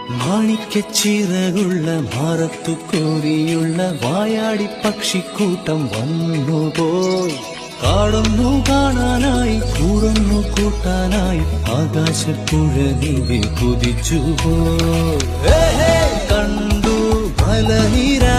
മാണിക്കച്ചിറകുള്ള മാറത്തു കോരിയുള്ള വായാടി പക്ഷിക്കൂട്ടം വന്നുപോയി. കാടൊന്നു കാണാനായി കൂടൊന്നു കൂട്ടാനായി ആകാശപ്പുഴ നീവി കുതിച്ചുപോയി. കണ്ടു മലനിര